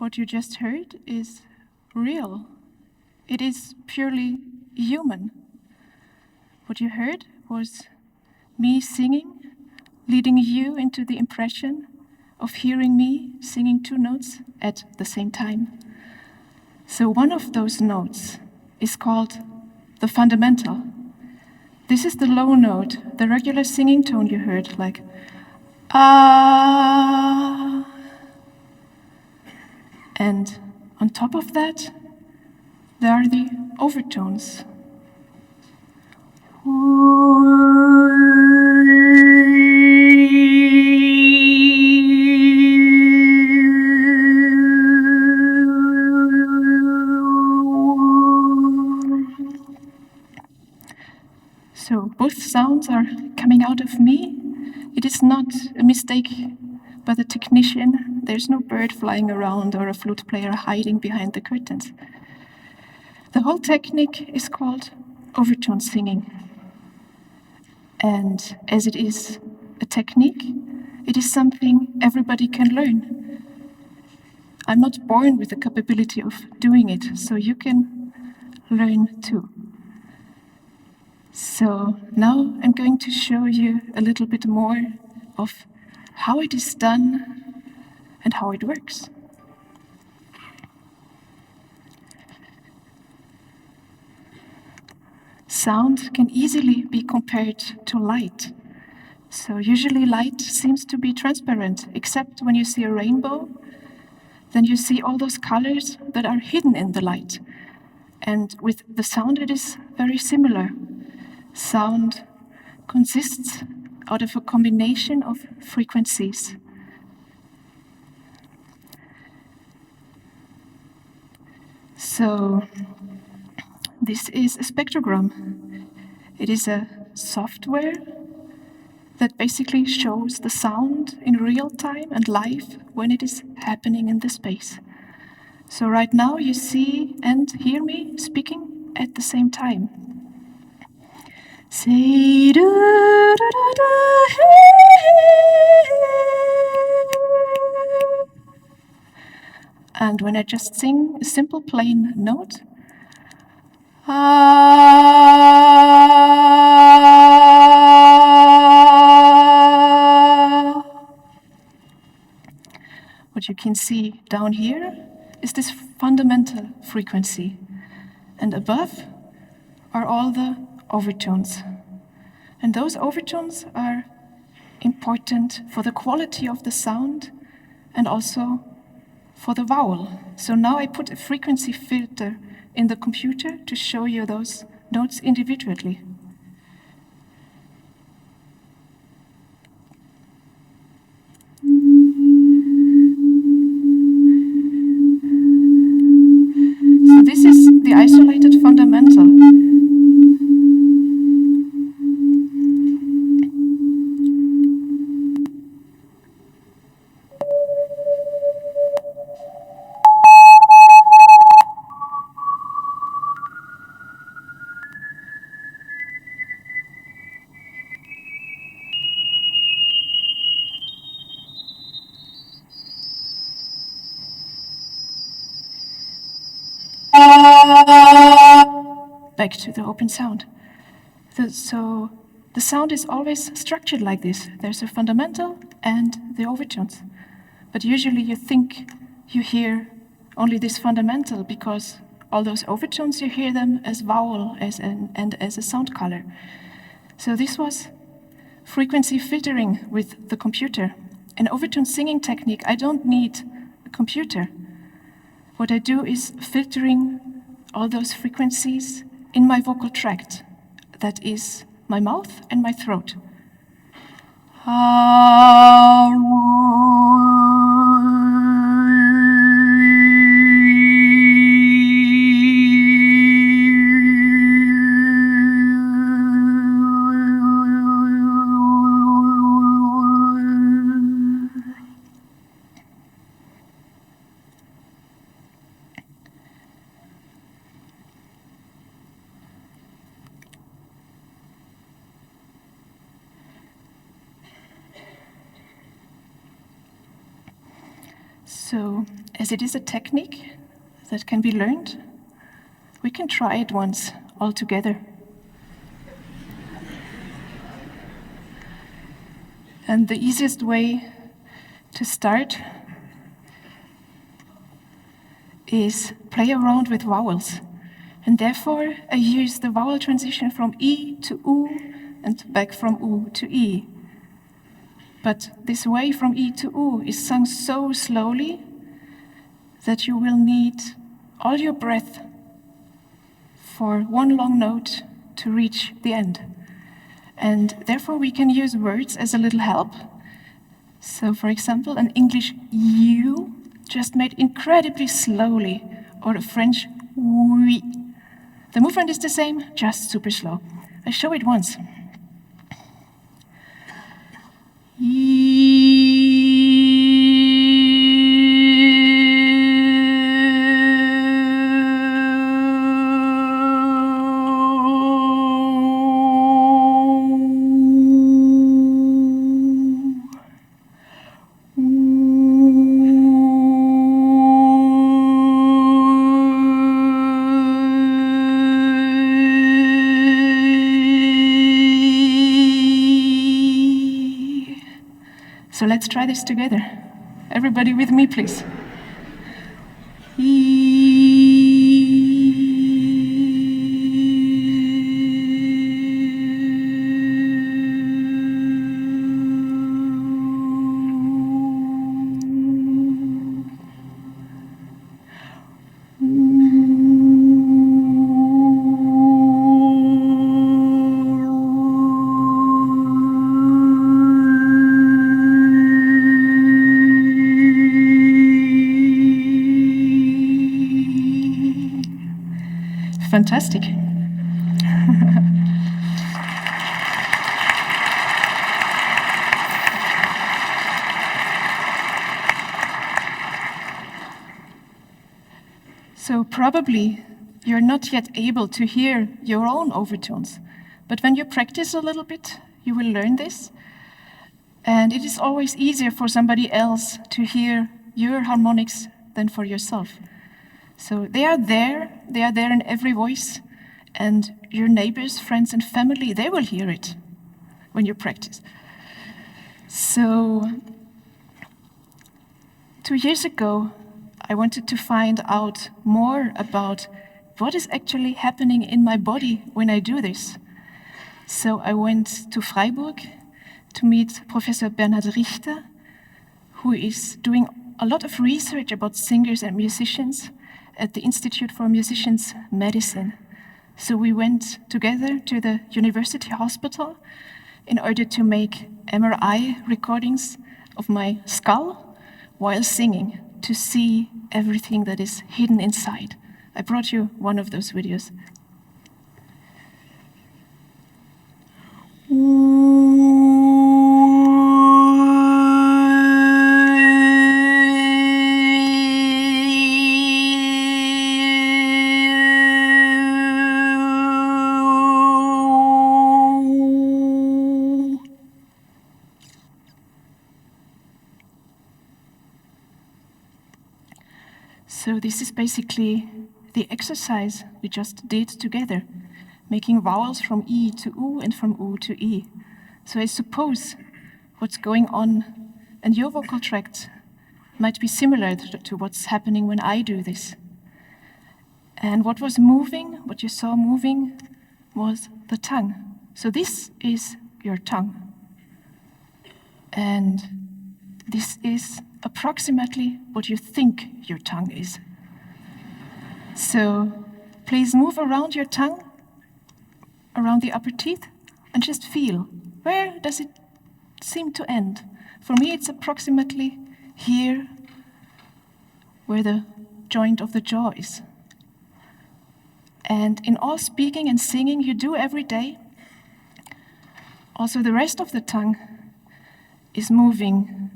what you just heard is real. It is purely human. What you heard was me singing, leading you into the impression of hearing me singing two notes at the same time. So one of those notes is called the fundamental. This is the low note, the regular singing tone you heard, like ah. And on top of that, there are the overtones. So both sounds are coming out of me. It is not a mistake by the technician. There's no bird flying around or a flute player hiding behind the curtains. The whole technique is called overtone singing. And as it is a technique, it is something everybody can learn. I'm not born with the capability of doing it, so you can learn too. So now I'm going to show you a little bit more of how it is done and how it works. Sound can easily be compared to light. So usually light seems to be transparent, except when you see a rainbow, then you see all those colors that are hidden in the light. And with the sound, it is very similar. Sound consists out of a combination of frequencies. So this is a spectrogram. It is a software that basically shows the sound in real time and live when it is happening in the space. So right now you see and hear me speaking at the same time. Say do da da da hey. And when I just sing a simple plain note, what you can see down here is this fundamental frequency. And above are all the overtones. And those overtones are important for the quality of the sound and also for the vowel. So now I put a frequency filter in the computer to show you those notes individually. So this is the isolated fundamental. Back to the open sound. So the sound is always structured like this. There's a fundamental and the overtones. But usually you think you hear only this fundamental because all those overtones, you hear them as vowel and as a sound color. So this was frequency filtering with the computer. An overtone singing technique, I don't need a computer. What I do is filtering all those frequencies in my vocal tract. That is my mouth and my throat. So, as it is a technique that can be learned, we can try it once all together. And the easiest way to start is play around with vowels. And therefore, I use the vowel transition from E to U and back from U to E. But this way from E to U is sung so slowly that you will need all your breath for one long note to reach the end. And therefore, we can use words as a little help. So, for example, an English U just made incredibly slowly, or a French oui. The movement is the same, just super slow. I show it once. So let's try this together. Everybody with me, please. Fantastic. So probably you're not yet able to hear your own overtones, but when you practice a little bit, you will learn this. And it is always easier for somebody else to hear your harmonics than for yourself. So they are there in every voice, and your neighbors, friends, and family, they will hear it when you practice. So 2 years ago, I wanted to find out more about what is actually happening in my body when I do this. So I went to Freiburg to meet Professor Bernhard Richter, who is doing a lot of research about singers and musicians at the Institute for Musicians Medicine. So we went together to the university hospital in order to make MRI recordings of my skull while singing to see everything that is hidden inside. I brought you one of those videos. So this is basically the exercise we just did together, making vowels from E to U and from U to E. So I suppose what's going on in your vocal tract might be similar to what's happening when I do this. And what was moving, what you saw moving, was the tongue. So this is your tongue. And this is approximately what you think your tongue is. So please move around your tongue, around the upper teeth, and just feel, where does it seem to end? For me, it's approximately here, where the joint of the jaw is. And in all speaking and singing you do every day, also the rest of the tongue is moving,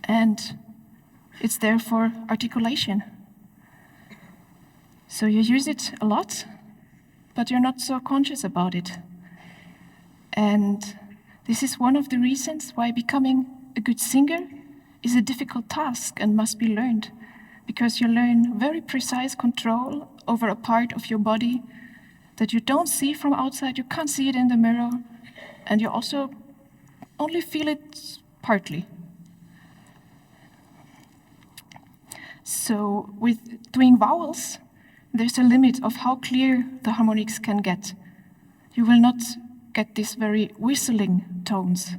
and it's there for articulation. So you use it a lot, but you're not so conscious about it. And this is one of the reasons why becoming a good singer is a difficult task and must be learned, because you learn very precise control over a part of your body that you don't see from outside, you can't see it in the mirror, and you also only feel it partly. So with doing vowels, there's a limit of how clear the harmonics can get. You will not get these very whistling tones.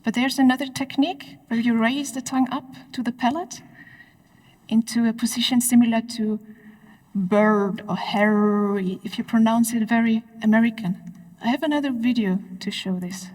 But there's another technique where you raise the tongue up to the palate into a position similar to bird or Harry, if you pronounce it very American. I have another video to show this.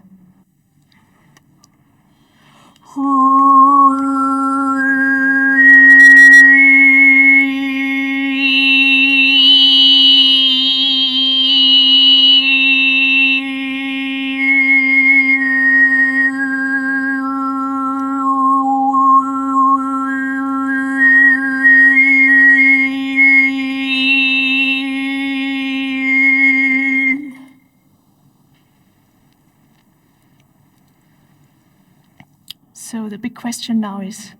So the big question now is,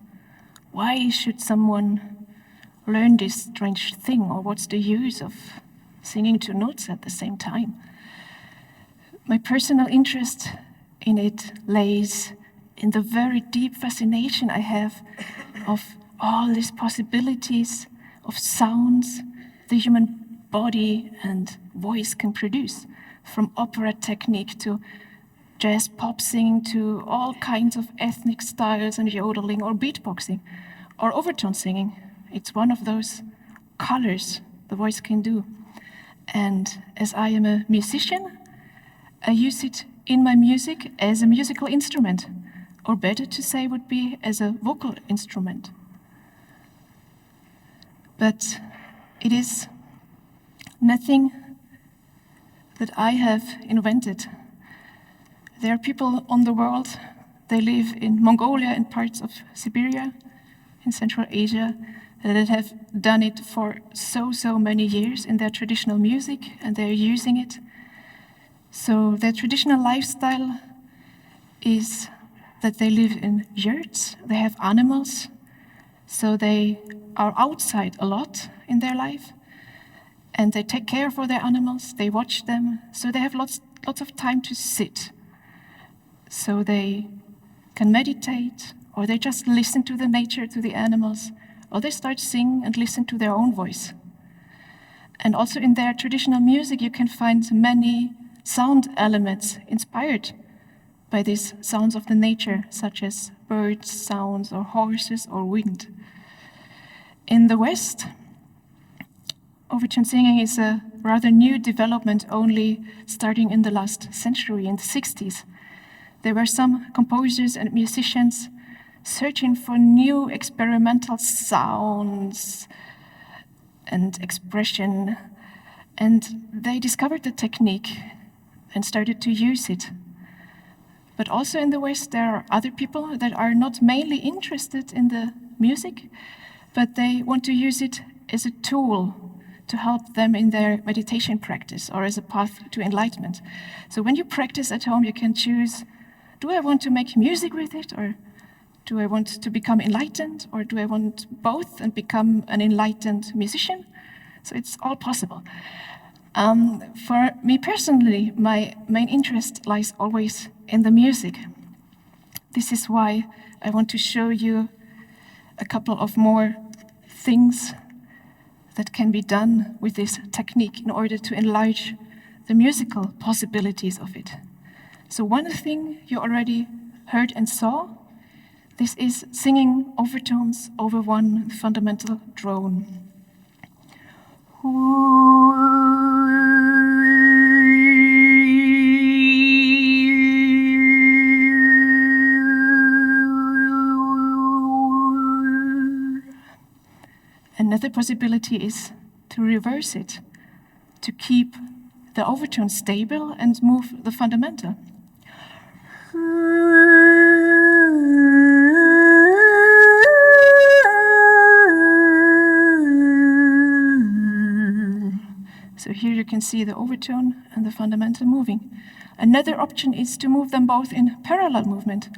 why should someone learn this strange thing, or what's the use of singing two notes at the same time? My personal interest in it lays in the very deep fascination I have of all these possibilities of sounds the human body and voice can produce, from opera technique to jazz pop singing to all kinds of ethnic styles and yodeling or beatboxing or overtone singing. It's one of those colors the voice can do. And as I am a musician, I use it in my music as a musical instrument, or better to say would be as a vocal instrument. But it is nothing that I have invented. There are people on the world, they live in Mongolia and parts of Siberia, in Central Asia, that have done it for so many years in their traditional music, and they're using it. So their traditional lifestyle is that they live in yurts, they have animals, so they are outside a lot in their life, and they take care for their animals, they watch them, so they have lots of time to sit. So they can meditate, or they just listen to the nature, to the animals, or they start sing and listen to their own voice. And also in their traditional music, you can find many sound elements inspired by these sounds of the nature, such as birds' sounds, or horses, or wind. In the West, overtone singing is a rather new development, only starting in the last century, in the 60s. There were some composers and musicians searching for new experimental sounds and expression, and they discovered the technique and started to use it. But also in the West, there are other people that are not mainly interested in the music, but they want to use it as a tool to help them in their meditation practice, or as a path to enlightenment. So when you practice at home, you can choose, do I want to make music with it, or do I want to become enlightened, or do I want both and become an enlightened musician? So it's all possible. For me personally, my main interest lies always in the music. This is why I want to show you a couple of more things that can be done with this technique in order to enlarge the musical possibilities of it. So one thing you already heard and saw, this is singing overtones over one fundamental drone. Another possibility is to reverse it, to keep the overtone stable and move the fundamental. So here you can see the overtone and the fundamental moving. Another option is to move them both in parallel movement.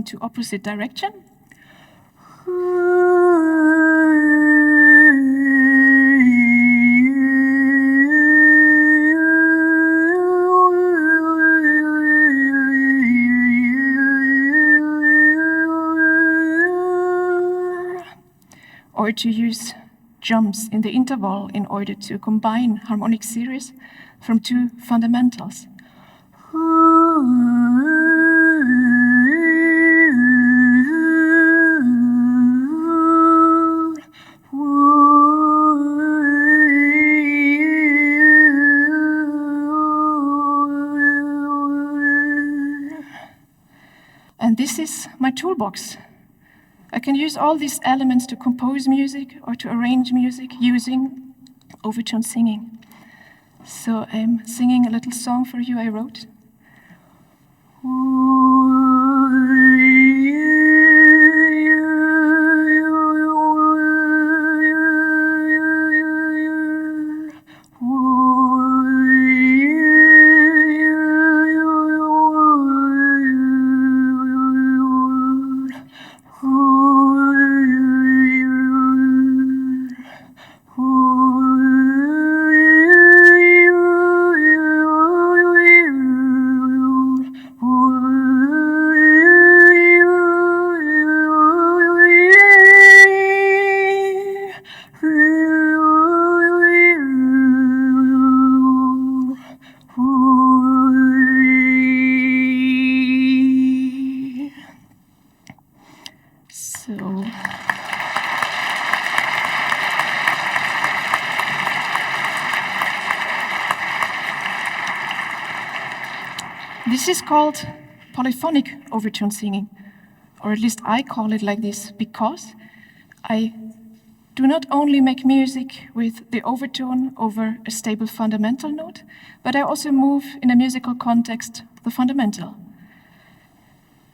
into opposite direction. Or to use jumps in the interval in order to combine harmonic series from two fundamentals. And this is my toolbox. I can use all these elements to compose music or to arrange music using overtone singing. So I'm singing a little song for you I wrote. So this is called polyphonic overtone singing, or at least I call it like this because I do not only make music with the overtone over a stable fundamental note, but I also move in a musical context the fundamental.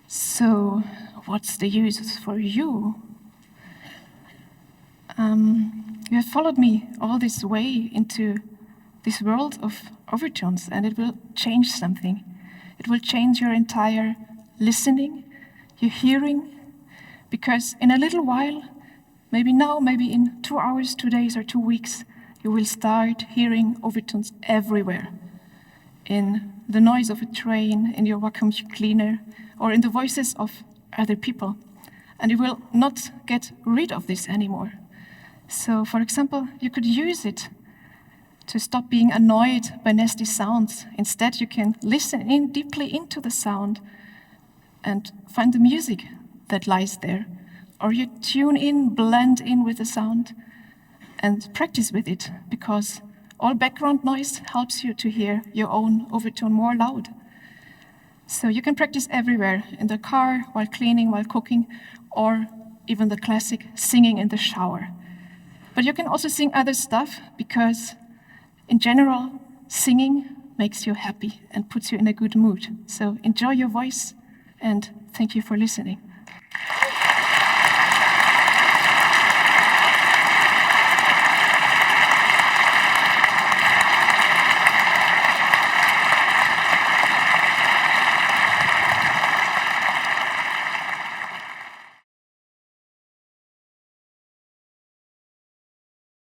So what's the use for you? You have followed me all this way into this world of overtones, and it will change something. It will change your entire listening, your hearing, because in a little while, maybe now, maybe in 2 hours, 2 days, or 2 weeks, you will start hearing overtones everywhere. In the noise of a train, in your vacuum cleaner, or in the voices of other people. And you will not get rid of this anymore. So, for example, you could use it to stop being annoyed by nasty sounds. Instead, you can listen in deeply into the sound and find the music that lies there. Or you tune in, blend in with the sound, and practice with it, because all background noise helps you to hear your own overtone more loud. So you can practice everywhere, in the car, while cleaning, while cooking, or even the classic singing in the shower. But you can also sing other stuff, because in general, singing makes you happy and puts you in a good mood. So enjoy your voice, and thank you for listening.